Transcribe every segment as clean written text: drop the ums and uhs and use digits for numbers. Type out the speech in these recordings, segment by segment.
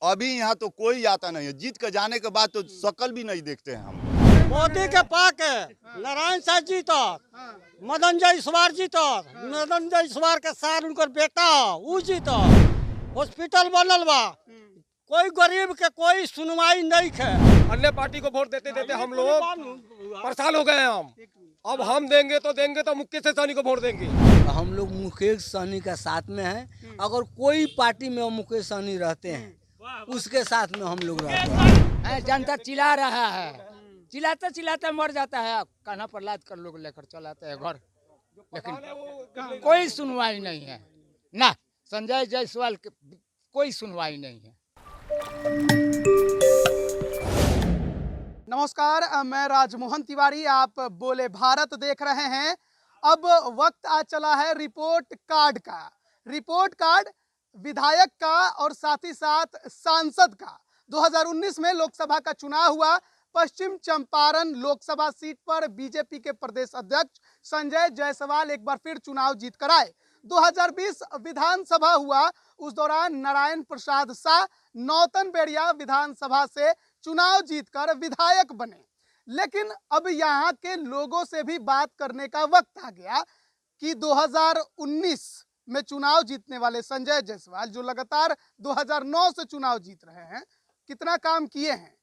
अभी यहाँ तो कोई आता नहीं है, जीत के जाने के बाद तो शकल भी नहीं देखते हैं हम। मोदी के पाके नारायण साह जी तो मदन जायसवाल जी तो मदन जायसवाल के साथ उनकर बेटा ऊ जी तो हॉस्पिटल बनल बा, कोई गरीब के कोई सुनवाई नहीं है। अन्य पार्टी को वोट देते देते हम लोग परेशान हो गए हैं। अब हम देंगे तो मुकेश सहनी को वोट देंगे। हम लोग मुकेश सहनी का साथ में हैं। अगर कोई पार्टी में मुकेश सहनी रहते हैं उसके साथ में हम लोग रहते हैं। जनता चिल्ला रहा है, चिल्लाते चिल्लाते मर जाता है, कान्हा प्रहलाद कर लोग लेकर चलाते हैं घर, लेकिन कोई सुनवाई नहीं है ना। संजय जायसवाल के कोई सुनवाई नहीं है। नमस्कार, मैं राजमोहन तिवारी, आप बोले भारत देख रहे हैं। अब वक्त आ चला है रिपोर्ट कार्ड का। रिपोर्ट कार्ड विधायक का और साथ ही साथ सांसद का। 2019 में लोकसभा का चुनाव हुआ। पश्चिम चंपारण लोकसभा सीट पर बीजेपी के प्रदेश अध्यक्ष संजय जायसवाल एक बार फिर चुनाव जीत कर आए। 2020 विधानसभा हुआ, उस दौरान नारायण प्रसाद शाह नौतन बेड़िया विधानसभा से चुनाव जीतकर विधायक बने। लेकिन अब यहाँ के लोगों से भी बात करने का वक्त आ गया कि 2019 में चुनाव जीतने वाले संजय जायसवाल, जो लगातार 2009 से चुनाव जीत रहे हैं, कितना काम किए हैं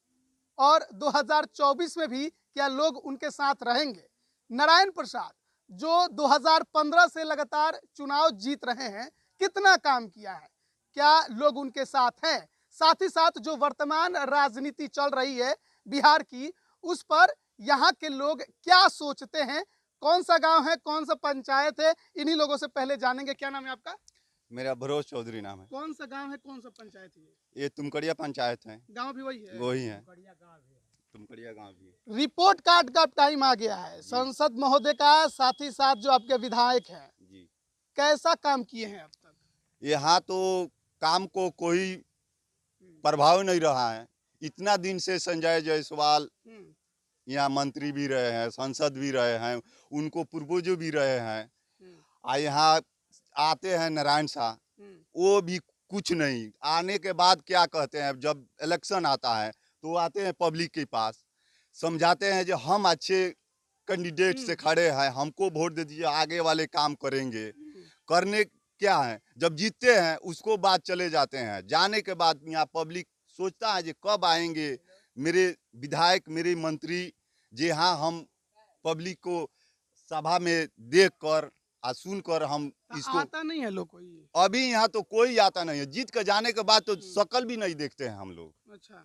और 2024 में भी क्या लोग उनके साथ रहेंगे। नारायण प्रसाद जो 2015 से लगातार चुनाव जीत रहे हैं, कितना काम किया है, क्या लोग उनके साथ हैं। साथ ही साथ जो वर्तमान राजनीति चल रही है बिहार की, उस पर यहाँ के लोग क्या सोचते हैं, कौन सा गांव है, कौन सा पंचायत है, इन्हीं लोगों से पहले जानेंगे। क्या नाम है आपका? मेरा भरोज चौधरी नाम है। कौन सा गांव है, कौन सा पंचायत है? ये तुमकड़िया पंचायत है। गांव भी वही है? वही है, तुमकड़िया गांव भी है। रिपोर्ट कार्ड का टाइम आ गया है संसद महोदय का, साथ ही साथ जो आपके विधायक हैं जी, कैसा काम किए हैं अब तक? यहाँ तो काम को कोई प्रभाव नहीं रहा है। इतना दिन से संजय जायसवाल यहाँ मंत्री भी रहे हैं, सांसद भी रहे हैं, उनको पूर्वजों भी रहे हैं। यहाँ आते हैं नारायण शाह, वो भी कुछ नहीं। आने के बाद क्या कहते हैं, जब इलेक्शन आता है तो आते हैं पब्लिक के पास, समझाते हैं जो हम अच्छे कैंडिडेट से खड़े हैं, हमको वोट दे दीजिए, आगे वाले काम करेंगे। करने क्या है, जब जीतते हैं उसको बाद चले जाते हैं। जाने के बाद यहाँ पब्लिक सोचता है कि कब आएंगे मेरे विधायक, मेरे मंत्री, जी हाँ, हम पब्लिक को सभा में देख कर सुनकर हम इसको। आता नहीं है लोग कोई? अभी यहाँ तो कोई आता नहीं है, जीत के जाने के बाद तो शकल भी नहीं देखते हैं हम लोग। अच्छा,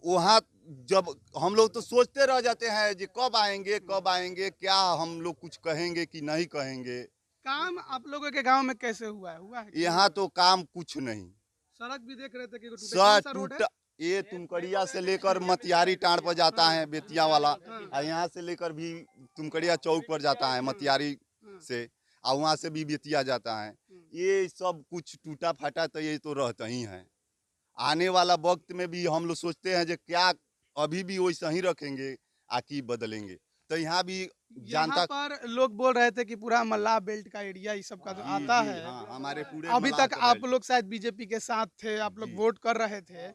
वहाँ जब हम लोग तो सोचते रह जाते हैं कि कब आएंगे, कब आएंगे, क्या हम लोग कुछ कहेंगे कि नहीं कहेंगे। काम आप लोगों के गांव में कैसे हुआ है? यहाँ तो काम कुछ नहीं। सड़क भी देख रहे थे कि सर टूटा, ये तुमकड़िया से लेकर मतियारी टाँड़ पर जाता है बेतिया वाला, और यहाँ से लेकर भी तुमकड़िया चौक पर जाता है मतियारी से, और वहाँ से भी बेतिया जाता है। ये सब कुछ टूटा फाटा तो ये तो रहता ही है। आने वाला वक्त में भी हम लोग सोचते हैं जो क्या अभी भी वैसा ही रखेंगे आकि बदलेंगे। तो यहाँ भी यहाँ पर लोग बोल रहे थे कि पूरा मल्लाह बेल्ट का एरिया ये सब का जो आता है, हाँ, हमारे पूरे अभी तक आप लोग शायद बीजेपी के साथ थे, आप लोग वोट कर रहे थे।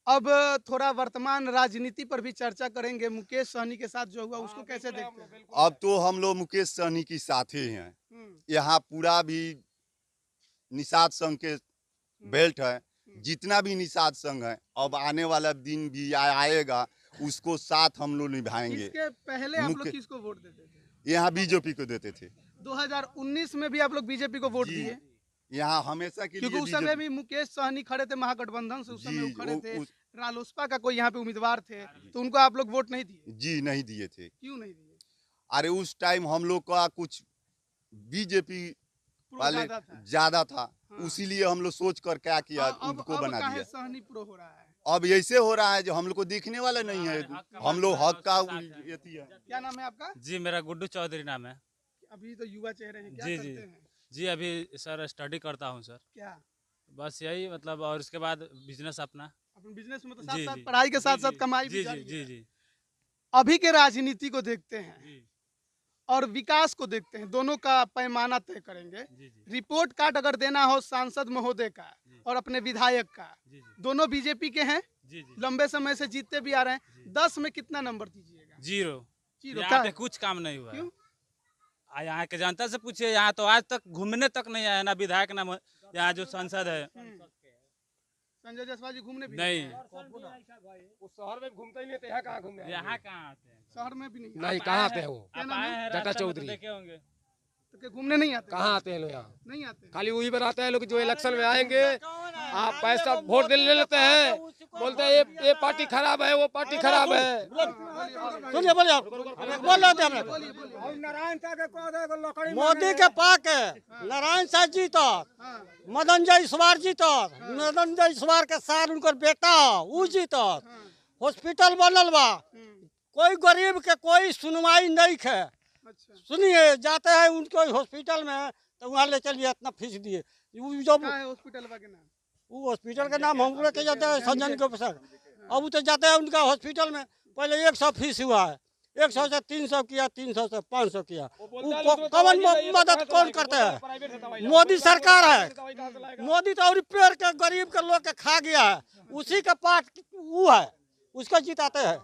अब थोड़ा वर्तमान राजनीति पर भी चर्चा करेंगे। मुकेश सहनी के साथ जो हुआ उसको कैसे देखते हैं? अब तो हम लोग मुकेश सहनी के साथ ही हैं। यहाँ पूरा भी निषाद संघ के बेल्ट है, जितना भी निषाद संघ है, अब आने वाला दिन भी आएगा, उसको साथ हम लोग निभाएंगे। इसके पहले आप लोग किसको वोट देते थे? यहाँ बीजेपी को देते थे। 2019 में भी आप लोग बीजेपी को वोट दिए? यहाँ हमेशा के लिए, क्योंकि उस समय भी मुकेश सहनी खड़े थे महागठबंधन से, उस समय वो खड़े थे, रालोसपा का कोई यहाँ पे उम्मीदवार थे, तो उनको आप लोग वोट नहीं दिए? जी नहीं दिए थे। क्यों नहीं दिए? अरे उस टाइम हम लोग का कुछ बीजेपी वाले ज्यादा था, इसीलिए हम लोग सोच कर क्या किया, उनको बना दिया। सहनी प्रो हो रहा है अब ऐसे हो रहा है जो हम लोग को देखने वाला नहीं है। हम लोग हक का है। क्या नाम है आपका? जी मेरा गुड्डू चौधरी नाम है। अभी तो युवा चेहरे हैं, क्या जी करते जी हैं? जी अभी सर स्टडी करता हूँ सर। क्या? बस यही मतलब, और उसके बाद बिजनेस अपना। अपने बिजनेस में तो जी, साथ जी, पढ़ाई के साथ जी, साथ कमाई भी जी जारी जी है। जी जी। अभी के राजनीति को देखते हैं, और विकास को देखते हैं, दोनों का पैमाना तय करेंगे। रिपोर्ट कार्ड अगर देना हो सांसद महोदय का और अपने विधायक का, दोनों बीजेपी के हैं, लंबे समय से जीतते भी आ रहे हैं, 10 में कितना नंबर दीजिएगा? 0। जीरो। यहाँ पे कुछ काम नहीं हुआ है। क्यों? यहाँ के जनता से पूछिए, यहाँ तो आज तक घूमने तक नहीं आया ना विधायक ना यहाँ जो सांसद है। संजय जायसवाल जी घूमने भी नहीं, उस शहर में घूमते ही नहीं थे, यहाँ कहाँ घूमने आए? यहाँ कहाँ आते हैं? शहर में भी नहीं, नहीं, कहाँ आते हैं वो? क्या आप नाम आए है? हैं जटा रास्ता में तो चौधरी। देखे होंगे। तो क्या घूमने नहीं आते? कहाँ आते हैं लोग यहाँ? नहीं आते। खाली वही पर आते हैं लोग जो इलेक्शन में आएंगे, आप पैसा वोट दे लेते हैं, बोलते हैं ये पार्टी खराब है, वो पार्टी खराब है। सुनिए, बोलिए, बोल रहे थे हमने। मोदी के पाक नारायण साह जी तो मदन जायसवाल जी तो मदन जायसवाल के साथ उनकर बेटा ऊ जी तो हॉस्पिटल बनल बा, कोई गरीब के कोई सुनवाई नहीं है। अच्छा, सुनिए, जाते हैं उनको हॉस्पिटल में तो वहाँ ले चलिए, इतना फीस दिए। जब क्या है हॉस्पिटल के नाम? वो हॉस्पिटल का नाम हम लोग के जाते हैं संजन के प्रसाद। अब वो तो जाते हैं उनका हॉस्पिटल में, पहले 100 फीस हुआ है, 100 से 300 किया, 300 से 500 किया। कौन मदद कौन करता है? मोदी सरकार है। मोदी तो और पेड़ के गरीब के लोग के खा गया है, उसी का पार्ट वो है, उसको जिताते हैं।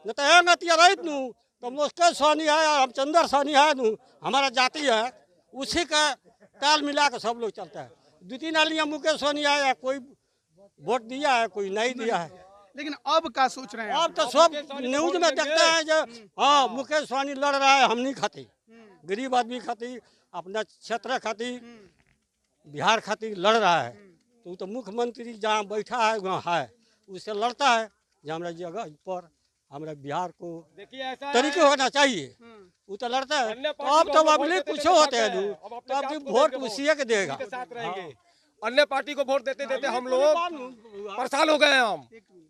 नहीं तो है रही नू तो मुस्किल सोनी है, रामचंद्र सोनी है नू, हमारा जाति है, उसी का ताल मिला के सब लोग चलता है। 2-3 आलियाँ मुकेश सोनी आया, कोई वोट दिया है, कोई नहीं दिया है। लेकिन अब क्या सोच रहे हैं? अब तो सब न्यूज में देखते हैं जो हाँ मुकेश सहनी लड़ रहा है, हम नहीं खाती, गरीब आदमी खाती, अपना क्षेत्र खाती, बिहार खाती लड़ रहा है। तो मुख्यमंत्री जहाँ बैठा है वहाँ है, उससे लड़ता है जो हमारा जगह पर हमारा बिहार को तरीके होना चाहिए, वो तो लड़ता है। तो अब तो अगले कुछ होते हैं तो अब वोट उसी के देगा। अन्य पार्टी को वोट देते देते हम लोग परेशान हो गए हम।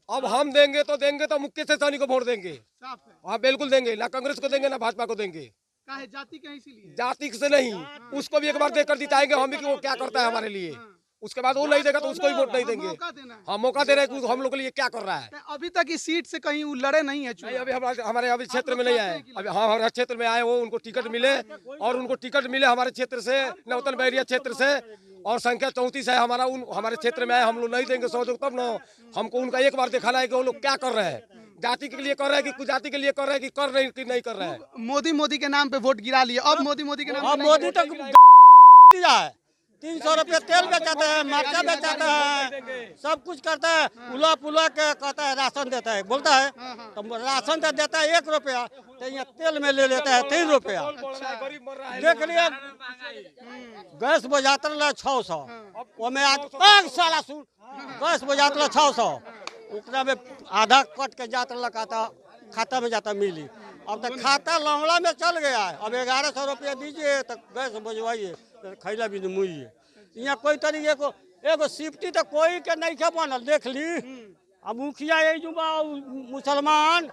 अब हम देंगे तो मुकेश सहनी को वोट देंगे। साफ है। हाँ बिल्कुल देंगे, ना कांग्रेस को देंगे ना भाजपा को देंगे। क्या है, जाति का इसीलिए? जाति से नहीं, उसको भी एक बार देकर जिताएंगे हम भी कि वो क्या करता है हमारे लिए। उसके बाद वो नहीं देगा तो उसको भी वोट नहीं देंगे। मौका देना है। हम मौका दे रहे हैं कि हम लोग के लिए क्या कर रहा है। अभी तक इस सीट से कहीं वो लड़े नहीं है नहीं, चुनाव। अभी हमारे अभी क्षेत्र में नहीं आए। अभी हाँ हमारे क्षेत्र में आए, वो उनको टिकट मिले और उनको टिकट मिले हमारे क्षेत्र से, नौतन बैरिया क्षेत्र से, और संख्या 34 है हमारा। हमारे क्षेत्र में आए, हम लोग नहीं देंगे सहयोग तब ना। हमको उनका एक बार दिखाना है कि वो लोग क्या कर रहे हैं, जाति के लिए कर रहे हैं कि कुछ जाति के लिए कर रहे हैं कि कर रहे कि नहीं कर रहे हैं। मोदी के नाम पे वोट गिरा लिए, अब मोदी के नाम अब पे मोदी तक दिया है, 300 रुपये तेल बेचाते हैं, मरचा बेचाता है, सब कुछ करता है। उला पुला के कहता है राशन देता है, बोलता है तो राशन तो देता है 1 रुपया, तो यहाँ तेल में ले लेता है 3 रुपया। देख लिए गैस बजाता रहा 600, वो में आज 5 साल गैस बजाता रहा 600, उतना में आधा कट के जाता रहा खाता में जाता मिली। अब तो खाता लौड़ा में चल गया है। अब 1100 रुपया दीजिए तो गैस बजवाइए, खैला भी मुइए। यहाँ कोई तरीके को एगो सिफ्टी तो कोई के नहीं के बनल, देख ली। अब मुखिया ये जुबा मुसलमान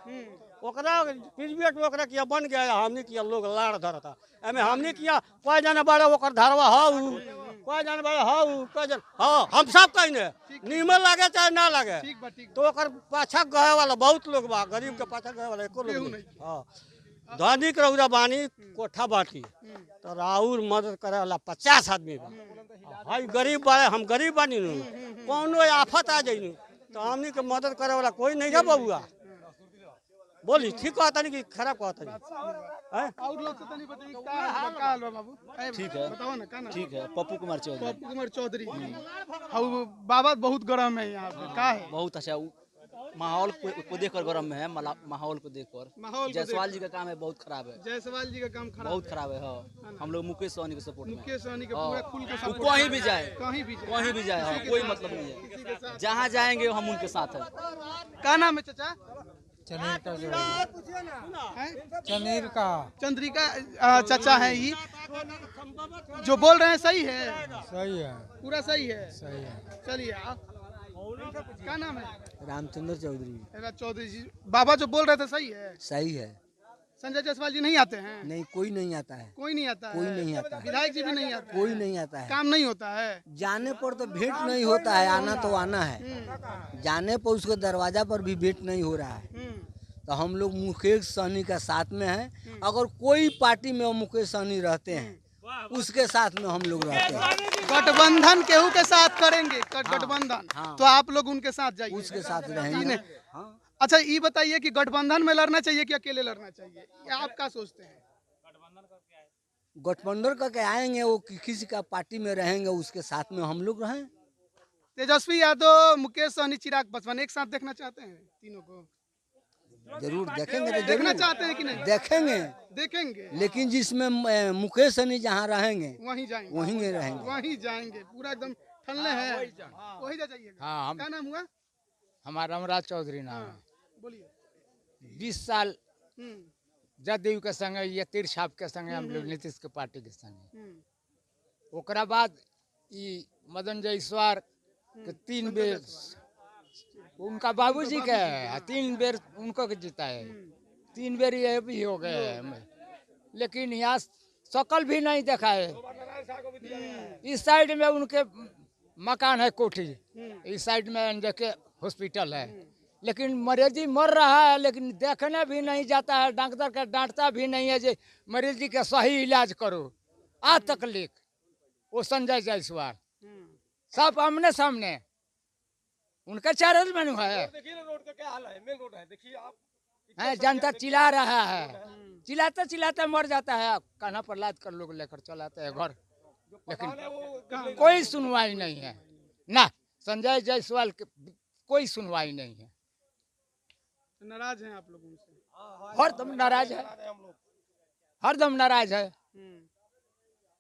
ओकरा प्रिवेट ओकरा किया बन गया, हमने किया लोग लाड़ धरता। एमे हमने किया कोई जाने बड़े ओकर धरवा हाउ, कोई जाने बड़े हाउ, कोई जान हाँ, हम सब कहीं नीमन लगे चाहे ना लगे, तो ओकर पाछा गए वाला बहुत लोग बा, गरीब के पाछा गए वाला एको लोग नहीं। हाँ, धनिक रउरा बानी कोठा बाटी तो राउर मदद करे वाला 50 आदमी बा। भाई गरीब बारे, हम गरीब बानी नु, कौनो आफत आ जाई तो हमनी के मदद करे वाला कोई नहीं है बबुआ। बोली ठीक कहता नहीं कि खराब कहता नहीं। और लोग से तनी बताइए का हाल बा बाबू? ठीक है, बताओ ना का नाम? ठीक है। पप्पू कुमार चौधरी। पप्पू कुमार चौधरी। और बाबा बहुत गर्म है यहाँ पे, का है? बहुत अच्छा, माहौल को देखकर गरम में है, माहौल को देखकर। जायसवाल जी का काम है बहुत खराब है, जायसवाल जी का काम खराब बहुत खराब है। हाँ, हम लोग मुकेश सहनी के सपोर्ट में। मुकेश सहनी के पूरा खुल के वो सपोर्ट कहीं भी जाए, कहीं भी जाए, कहीं भी जाए, हाँ, कोई मतलब नहीं है। जहाँ जाएंगे हम उनके साथ है। का नाम है चाचा? चंद्रिका चाचा है ये, जो बोल रहे हैं सही है? सही है, पूरा सही है। सही है। चलिए क्या नाम है? रामचंद्र चौधरी। चौधरी जी, बाबा जो बोल रहे थे सही है? सही है। संजय जायसवाल जी नहीं आते हैं? नहीं, कोई नहीं आता है, कोई नहीं आता है? कोई नहीं आता है। विधायक जी भी नहीं आते? कोई नहीं आता है। काम नहीं होता है? जाने पर तो भेंट नहीं होता है, आना तो आना है। जाने पर उसके दरवाजा पर भी भेंट नहीं हो रहा है। तो हम लोग मुकेश सहनी का साथ में हैं। अगर कोई पार्टी में मुकेश सहनी रहते हैं उसके साथ में हम लोग रहते हैं। गठबंधन केहू के साथ करेंगे गठबंधन, हाँ। तो आप लोग उनके साथ जाइए, उसके साथ जी रहेंगे। नहीं। हाँ। अच्छा ये बताइए कि गठबंधन में लड़ना चाहिए कि अकेले लड़ना चाहिए, या आप क्या सोचते हैं? गठबंधन करके आएंगे, वो किसी का पार्टी में रहेंगे उसके साथ में हम लोग रहें। तेजस्वी यादव, मुकेश सहनी, चिराग पासवान एक साथ देखना चाहते हैं तीनों को? जरूर देखेंगे, तो देखना जरूर चाहते हैं कि नहीं? देखेंगे, देखेंगे, लेकिन जिसमें मुकेश सहनी जहाँ रहेंगे वहीं जाएंगे, वहीं रहेंगे। वहीं जाएंगे, पूरा एकदम ठल्ले हैं, वहीं जा जाइएगा। हाँ, क्या नाम हुआ? हमारा रामराज चौधरी नाम है। बोलिए। 20 साल हम्म, जदयू के संगे, ये तीरछाप के संगे हम लोग नीतीश के पार्टी के संगे। हम्म, ओकरा बाद ई मदन जायसवाल के 3 बेर उनका बाबूजी के है, 3 बेर उनको के जीता है, 3 बेर ये भी हो गए हैं। लेकिन यहाँ शकल भी नहीं देखा है। इस साइड में उनके मकान है, कोठी, इस साइड में देखे हॉस्पिटल है, लेकिन मरीज मर रहा है, लेकिन देखने भी नहीं जाता है। डॉक्टर का डांटता भी नहीं है जे मरीज जी का सही इलाज करो। आज तक लिख वो संजय जायसवाल सब आमने सामने उनका चैनल में है। देखिए ना रोड का क्या हाल है, मेन रोड है, देखिए आप। है जनता चिल्ला रहा है, चिल्लाते चिल्लाते मर जाता है। कान्हा प्रहलाद कर लोग लेकर चलाते हैं घर, लेकिन कोई सुनवाई नहीं है ना। संजय जायसवाल के कोई सुनवाई नहीं है। नाराज हैं आप लोग उनसे? हरदम नाराज है, हरदम नाराज है।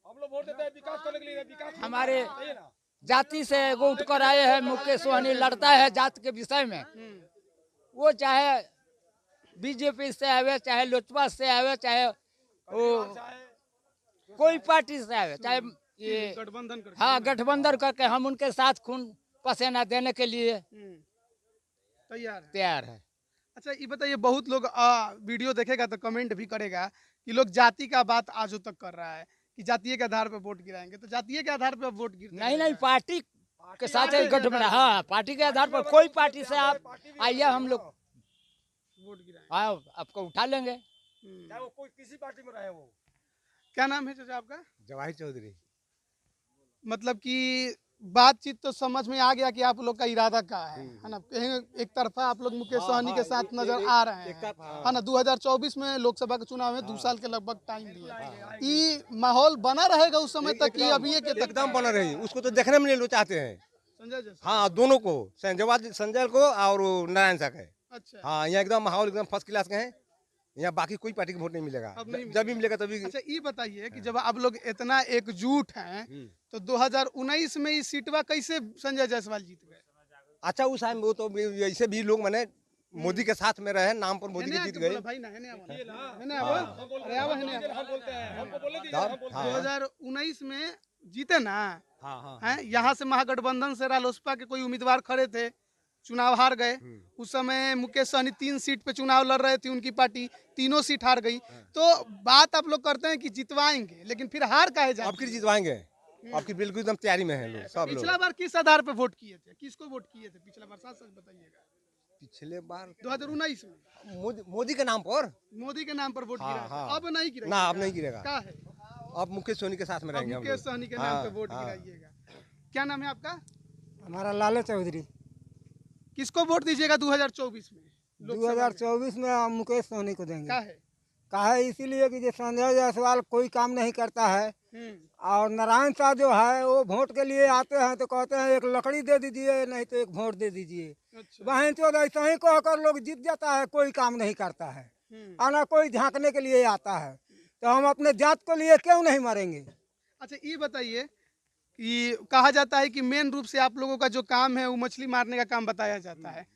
हम लोग वोट देते हैं विकास करने के लिए, विकास हमारे जाति से एगो उठ कर आए हैं, मुकेश सहनी लड़ता है जात के विषय में। वो चाहे बीजेपी से आवे, चाहे लोजपा से आवे, चाहे वो कोई पार्टी से आवे, चाहे ये गठबंधन करके। हाँ गठबंधन करके हम उनके साथ खून पसीना देने के लिए तैयार है। तैयार है। अच्छा ये बताइए, बहुत लोग वीडियो देखेगा तो कमेंट भी करेगा कि लोग जाति का बात आजो तक कर रहा है कि जातीय के आधार पे वोट गिराएंगे, तो जातीय के आधार पे वोट गिरते नहीं नहीं, पार्टी के साथ गठबंधन, हाँ पार्टी के आधार पर कोई पार्टी से आप आइए, हम लोग वोट गिराएंगे। हाँ आपको उठा लेंगे। चाहे वो कोई किसी पार्टी में रहे वो। क्या नाम है चाचा आपका? जवाहिर चौधरी। मतलब कि बातचीत तो समझ में आ गया कि आप लोग का इरादा क्या है ना? कहीं एक तरफा आप लोग मुकेश सहनी के साथ नजर आ रहे हैं, है ना? 2024 में लोकसभा के चुनाव में 2 साल के लगभग टाइम दिया। ये माहौल बना रहेगा उस समय तक कि अभी ये के एकदम बना रही, उसको तो देखने में नहीं लोग चाहते हैं। संजय जी? हाँ दोनों को, संजय को और नारायण साह के। अच्छा, हाँ यहाँ एकदम माहौल एकदम फर्स्ट क्लास के हैं। यहाँ बाकी कोई पार्टी का वोट नहीं मिलेगा, अब नहीं जब भी मिलेगा तभी। अच्छा ये बताइए कि जब आप लोग इतना एकजुट हैं तो 2019 में इस सीटवा कैसे संजय जायसवाल जीत गए? अच्छा उस टाइम वो तो ऐसे भी लोग मैंने मोदी के साथ में रहे, नाम पर मोदी के जीत गए। भाई ना है ना, है ना? अरे आओ, है ना? 2019 में जीते ना? हैं, यहाँ से महागठबंधन से रालोसपा के कोई उम्मीदवार खड़े थे, चुनाव हार गए। उस समय मुकेश सहनी 3 सीट पे चुनाव लड़ रहे थे, उनकी पार्टी तीनों सीट हार गई। तो बात आप लोग करते हैं कि जितवाएंगे, लेकिन फिर हार काहे जाती है? आपकी जितवाएंगे, आपकी बिल्कुल एकदम तैयारी में है लोग, सब लोग। पिछला बार किस आधार पे वोट किए थे, किसको वोट किए थे पिछला बार, सच सच बताइएगा? पिछले बार 2019 में मोदी के नाम पर। मोदी के नाम पर वोट गिरा था। हाँ। अब नहीं गिरा ना अब नहीं गिरेगा, क्या है? अब मुकेश सहनी के साथ में अब रहेंगे हम मुकेश लोग। सहनी के नाम पे वोट गिराइएगा। क्या नाम है आपका? हमारा लालू चौधरी। किसको वोट दीजिएगा 2024 में? 2024 में हम मुकेश सहनी को देंगे। क्या है? कहा है इसीलिए कि जो संजय जायसवाल कोई काम नहीं करता है, और नारायण साह जो है वो वोट के लिए आते हैं तो कहते हैं एक लकड़ी दे दीजिए, नहीं तो एक वोट दे दीजिए। अच्छा। वहीं तो ऐसा ही कहकर लोग जीत जाता है, कोई काम नहीं करता है, आना कोई झांकने के लिए आता है। तो हम अपने जात को लिए क्यों नहीं मरेंगे? अच्छा ये बताइए कि कहा जाता है कि मेन रूप से आप लोगों का जो काम है वो मछली मारने का काम बताया जाता है।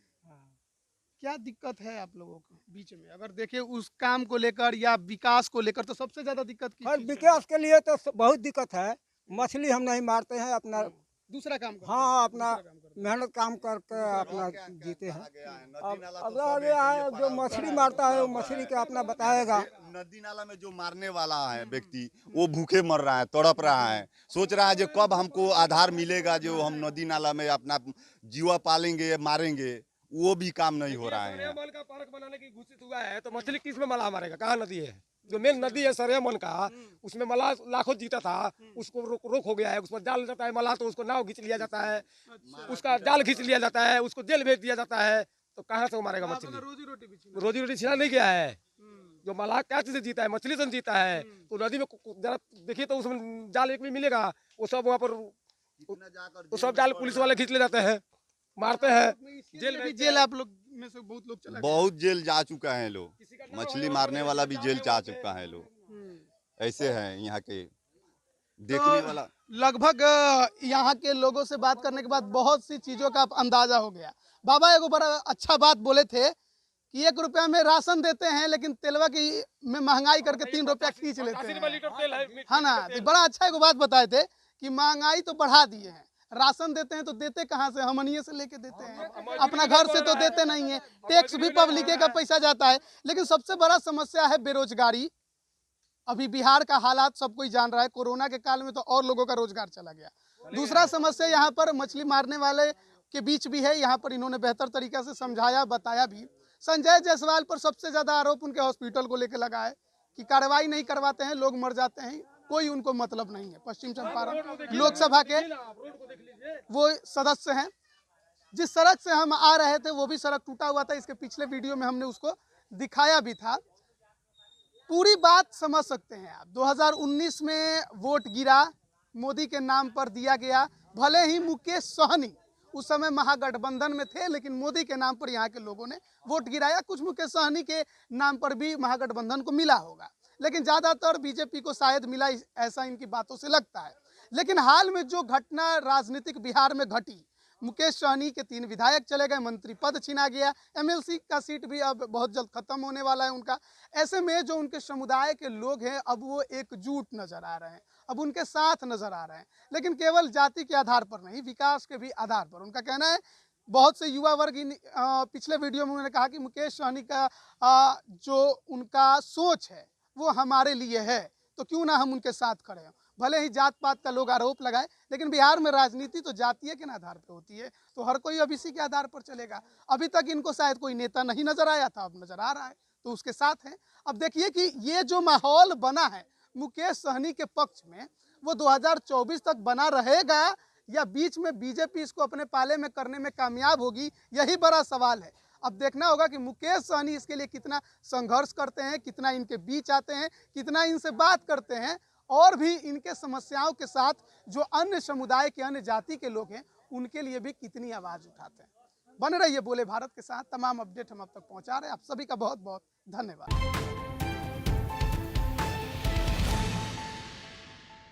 क्या दिक्कत है आप लोगों को बीच में, अगर देखें उस काम को लेकर या विकास को लेकर, तो सबसे ज्यादा दिक्कत किस और चीज़ में? विकास के लिए तो बहुत दिक्कत है। मछली हम नहीं मारते हैं, अपना दूसरा काम करते हाँ अपना मेहनत काम करके अपना जीते हैं। अब आगे आए जो मछली मारता है वो मछली का अपना बताएगा। नदी नाला में जो मारने वाला है व्यक्ति, वो भूखे मर रहा है, तड़प रहा है, सोच रहा है जो कब हमको आधार मिलेगा जो हम नदी नाला में अपना जीवा पालेंगे, मारेंगे। वो भी काम नहीं हो रहा है यहाँ। सरियामन का पार्क बनाने की घोषित हुआ है तो मछली किस में मलाह मारेगा? कहाँ नदी है? जो मेन नदी है सरियामन का, उसमें मलाह लाखों जीता था, उसको रोक हो गया है। उसमें जाल जाता है मलाह तो उसको नाव खींच लिया जाता है, उसका जाल खींच लिया जाता है, उसको जेल भेज दिया जाता है। तो कहाँ से वो मारेगा मछली? रोजी रोटी छीना नहीं गया है। जो मलाह क्या चीज से जीता है? मछली से जीता है। तो नदी में जरा देखिए तो उसमें जाल एक भी मिलेगा? वो सब वहाँ पर वो सब जाल पुलिस वाले खींच ले जाते हैं, मारते हैं। जेल आप लोग में से बहुत लोग चला गया। बहुत जेल जा चुका है लोग, मछली मारने वाला भी जेल जा चुका है लोग। ऐसे हैं यहाँ के देखने वाला। लगभग यहाँ के लोगों से बात करने के बाद बहुत सी चीजों का अंदाजा हो गया। बाबा एगो बड़ा अच्छा बात बोले थे कि 1 रुपया में राशन देते हैं लेकिन तेलवा की में महंगाई करके 3 रुपया खींच लेते हैं, है ना। तो बड़ा अच्छा एगो बात बताए थे कि महंगाई तो बढ़ा दिए हैं, राशन देते हैं तो देते कहाँ से? हमनिए से लेके देते हैं, अपना घर से तो देते नहीं है। टैक्स भी पब्लिक का पैसा जाता है। लेकिन सबसे बड़ा समस्या है बेरोजगारी। अभी बिहार का हालात सब कोई जान रहा है, कोरोना के काल में तो और लोगों का रोजगार चला गया। दूसरा समस्या यहाँ पर मछली मारने वाले के बीच भी है। यहाँ पर इन्होंने बेहतर तरीके से समझाया, बताया भी। संजय जायसवाल पर सबसे ज्यादा आरोप उनके हॉस्पिटल को लेकर लगा है कि कार्रवाई नहीं करवाते हैं, लोग मर जाते हैं, कोई उनको मतलब नहीं है। पश्चिम चंपारण लोकसभा के वो सदस्य हैं। जिस सड़क से हम आ रहे थे वो भी सड़क टूटा हुआ था। इसके पिछले वीडियो में हमने उसको दिखाया भी था। पूरी बात समझ सकते हैं आप। 2019 में वोट गिरा, मोदी के नाम पर दिया गया। भले ही मुकेश सहनी उस समय महागठबंधन में थे, लेकिन मोदी के नाम पर यहाँ के लोगों ने वोट गिराया। कुछ मुकेश सहनी के नाम पर भी महागठबंधन को मिला होगा, लेकिन ज्यादातर बीजेपी को शायद मिला, ऐसा इनकी बातों से लगता है। लेकिन हाल में जो घटना राजनीतिक बिहार में घटी, मुकेश सहनी के 3 विधायक चले गए, मंत्री पद छीना गया, एमएलसी का सीट भी अब बहुत जल्द खत्म होने वाला है उनका। ऐसे में जो उनके समुदाय के लोग हैं अब वो एकजुट नजर आ रहे हैं, अब उनके साथ नजर आ रहे हैं। लेकिन केवल जाति के आधार पर नहीं, विकास के भी आधार पर। उनका कहना है, बहुत से युवा वर्ग पिछले वीडियो में उन्होंने कहा कि मुकेश सहनी का जो उनका सोच है वो हमारे लिए है, तो क्यों ना हम उनके साथ खड़े हों। भले ही जात पात का लोग आरोप लगाए, लेकिन बिहार में राजनीति तो जातीय के आधार पर होती है, तो हर कोई अब इसी के आधार पर चलेगा। अभी तक इनको शायद कोई नेता नहीं नजर आया था, अब नजर आ रहा है, तो उसके साथ हैं। अब देखिए कि ये जो माहौल बना है मुकेश सहनी के पक्ष में, वो 2024 तक बना रहेगा या बीच में बीजेपी इसको अपने पाले में करने में कामयाब होगी, यही बड़ा सवाल है। अब देखना होगा कि मुकेश सहनी इसके लिए कितना संघर्ष करते हैं, कितना इनके बीच आते हैं, कितना इनसे बात करते हैं, और भी इनके समस्याओं के साथ जो अन्य समुदाय के, अन्य जाति के लोग हैं, उनके लिए भी कितनी आवाज उठाते हैं। बने रहिए बोले भारत के साथ। तमाम अपडेट हम अब तक पहुंचा रहे हैं। आप सभी का बहुत बहुत धन्यवाद।